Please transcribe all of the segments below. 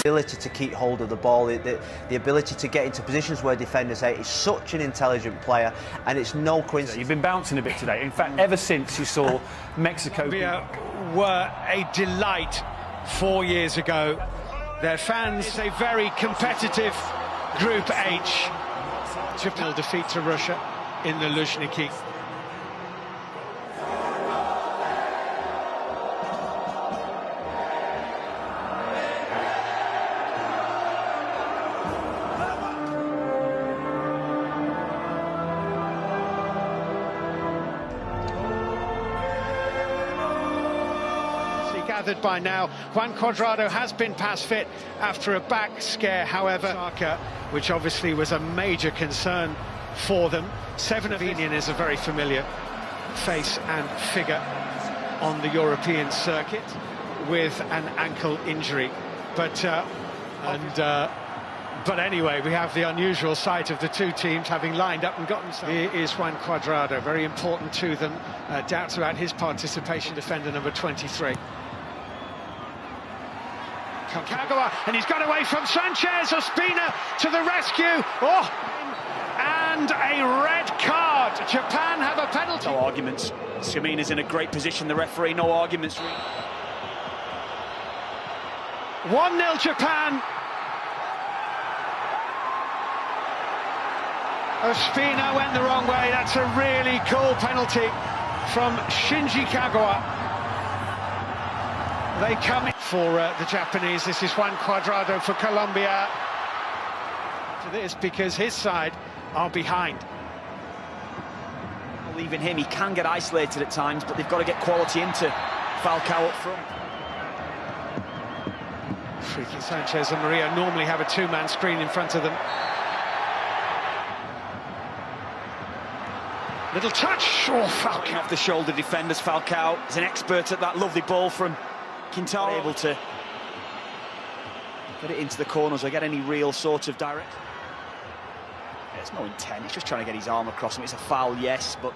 ability to keep hold of the ball, the ability to get into positions where defenders hate. He's such an intelligent player, and it's no coincidence. You've been bouncing a bit today. In fact, ever since you saw Mexico... Colombia were a delight 4 years ago. Their fans, a very competitive Group H. Triple defeat to Russia in the Luzhniki. Gathered by now. Juan Cuadrado has been pass fit after a back scare, however, which obviously was a major concern for them. Seven of Union is a very familiar face and figure on the European circuit with an ankle injury. But anyway, we have the unusual sight of the two teams having lined up and gotten some. Here is Juan Cuadrado, very important to them. Doubts about his participation, defender number 23. Kagawa, and he's got away from Sanchez. Ospina to the rescue. Oh, and a red card. Japan have a penalty. No arguments. Xiamina's in a great position. The referee, no arguments. 1-0 Japan. Ospina went the wrong way. That's a really cool penalty from Shinji Kagawa. They come in for the Japanese. This is Juan Cuadrado for Colombia. To this because his side are behind. Leaving him, he can get isolated at times, but they've got to get quality into Falcao up front. Freaky Sanchez and Maria normally have a two-man screen in front of them. Little touch. Oh, Falcao off the shoulder defenders. Falcao is an expert at that lovely ball from Quintero, able to get it into the corners or get any real sort of direct. There's no intent, he's just trying to get his arm across him. It's a foul, yes, but...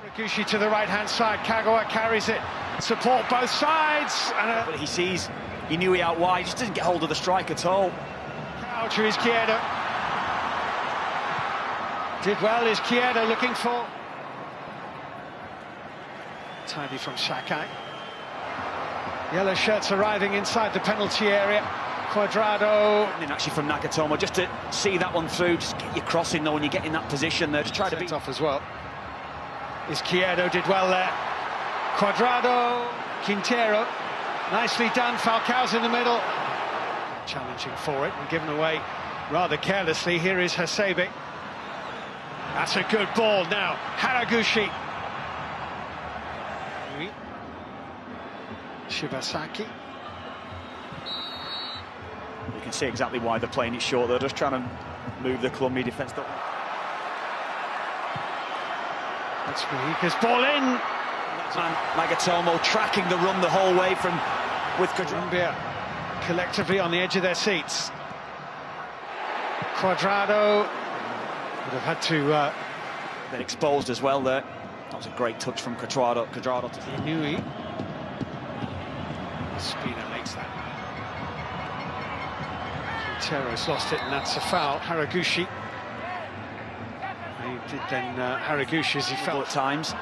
Haraguchi to the right-hand side, Kagawa carries it, support both sides. And but he knew he out wide, just didn't get hold of the strike at all. To Izquierdo. Did well, Izquierdo looking for... Tidy from Sakai. Yellow shirts arriving inside the penalty area. Cuadrado. And actually from Nagatomo, just to see that one through, just get your crossing though when you get in that position there. Just try to beat off as well. Izquierdo did well there. Cuadrado, Quintero. Nicely done, Falcao's in the middle. Challenging for it and given away rather carelessly. Here is Hasebe. That's a good ball now. Haraguchi. Shibasaki. You can see exactly why they're playing it short. They're just trying to move the Colombian defence. That's Mojica's ball in. And Nagatomo tracking the run the whole way with Colombia collectively on the edge of their seats. Cuadrado would have had to been exposed as well there. That was a great touch from Cuadrado to Inui. Ospina makes that. Quintero's lost it, and that's a foul. Haraguchi. He did then Haraguchi as he fell at times.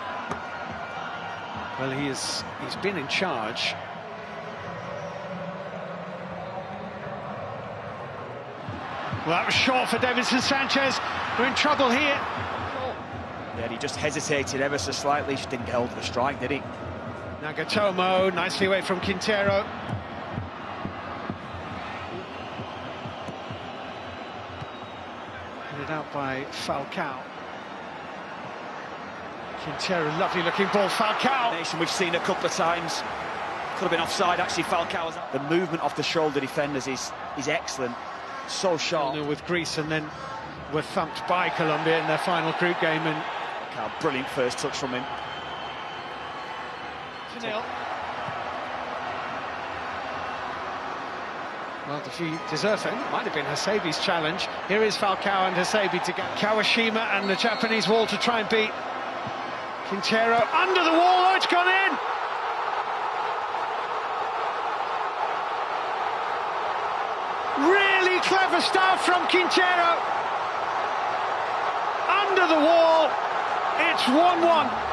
Well, he's been in charge. Well, that was short for Davinson Sanchez. We're in trouble here. Yeah, he just hesitated ever so slightly. Just didn't get hold of the strike, did he? Nagatomo, nicely away from Quintero. Headed out by Falcao. Quintero, lovely looking ball, Falcao. We've seen a couple of times. Could have been offside, actually. Falcao's. The movement off the shoulder defenders is excellent. So sharp. With Greece, and then were thumped by Colombia in their final group game. And brilliant first touch from him. 2-0. Well, deserving. Might have been Hasebi's challenge. Here is Falcao and Hasebe to get Kawashima and the Japanese wall to try and beat Quintero. Under the wall, oh, it's gone in! clever start from Quintero. Under the wall, it's 1-1.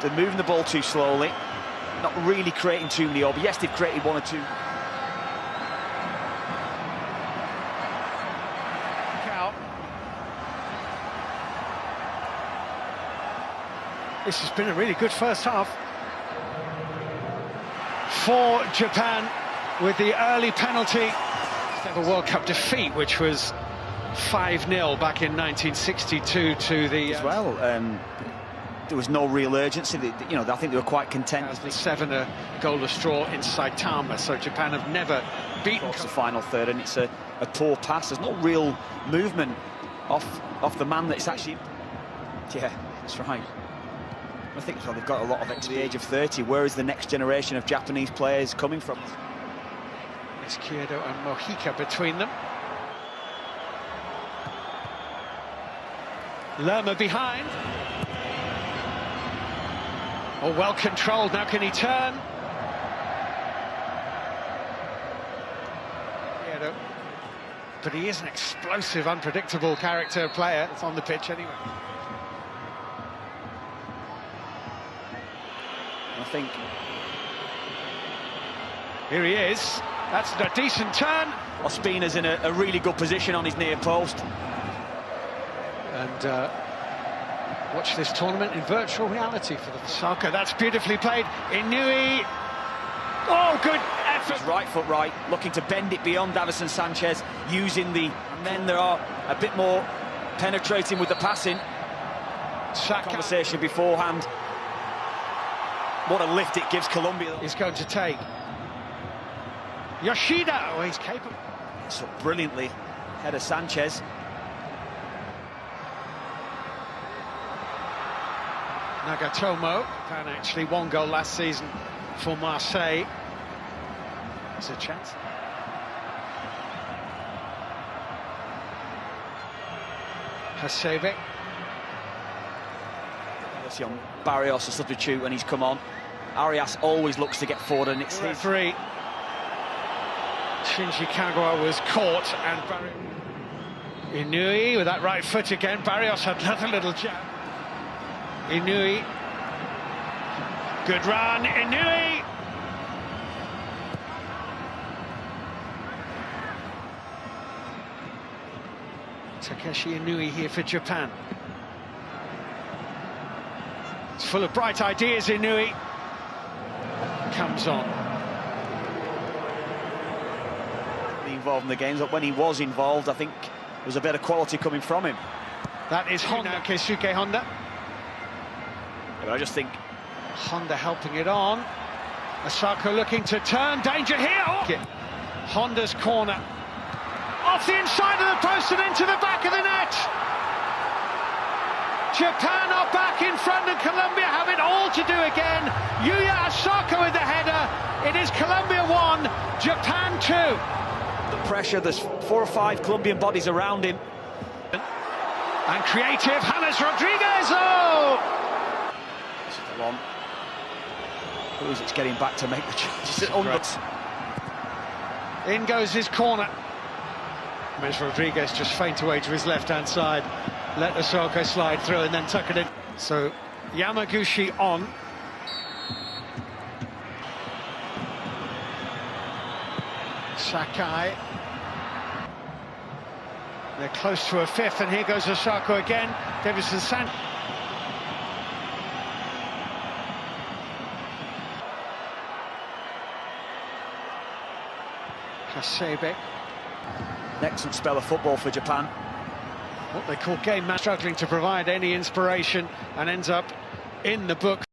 They're moving the ball too slowly, not really creating too many options. Yes, they've created one or two. This has been a really good first half for Japan, with the early penalty. A World Cup defeat, which was 5-0 back in 1962 to the... As well, there was no real urgency. I think they were quite content. 7 a goalless draw in Saitama, so Japan have never beaten the final third, and it's a poor pass. There's no real movement off the man that's actually... Yeah, that's right. I think so. They've got a lot of experience. At the age of 30, where is the next generation of Japanese players coming from? It's Kyoto and Mojica between them. Lerma behind. Oh, well controlled. Now can he turn? Kyoto. But he is an explosive, unpredictable character player. It's on the pitch anyway. I think here he is. That's a decent turn. Ospina's in a really good position on his near post. And watch this tournament in virtual reality for the soccer. That's beautifully played. Inui. Oh, good effort. His right foot right, looking to bend it beyond Davison Sanchez, using the... And then there are a bit more penetrating with the passing. Saka. Conversation beforehand. What a lift it gives Colombia. He's going to take. Yoshida, oh, he's capable. So brilliantly, header Sanchez. Nagatomo, and actually 1 goal last season for Marseille. There's a chance. Hasebe. On Barrios, a substitute, when he's come on. Arias always looks to get forward, and it's his. Referee Shinji Kagawa was caught, and Inui with that right foot again. Barrios had another little jab. Inui, good run. Inui. Takeshi Inui here for Japan. It's full of bright ideas. Inui comes on. Involved in the games, but when he was involved, I think there was a bit of quality coming from him. That is Honda, Keisuke Honda. But I just think Honda helping it on. Asako looking to turn, danger here. Oh. Honda's corner. Off the inside of the post and into the back of the net. Japan are back in front, and Colombia have it all to do again. Yuya Asako with the header. It is Colombia 1, Japan 2. The pressure, there's 4 or 5 Colombian bodies around him. And creative, James Rodriguez. Oh! This is the one. Who's it's getting back to make the changes? In goes his corner. James Rodriguez just faint away to his left-hand side. Let Asako slide through and then tuck it in. So Yamaguchi on. Sakai. They're close to a 5th, and here goes Asako again. Davison Sanchez. Hasebe. An excellent spell of football for Japan. What they call game man, struggling to provide any inspiration, and ends up in the book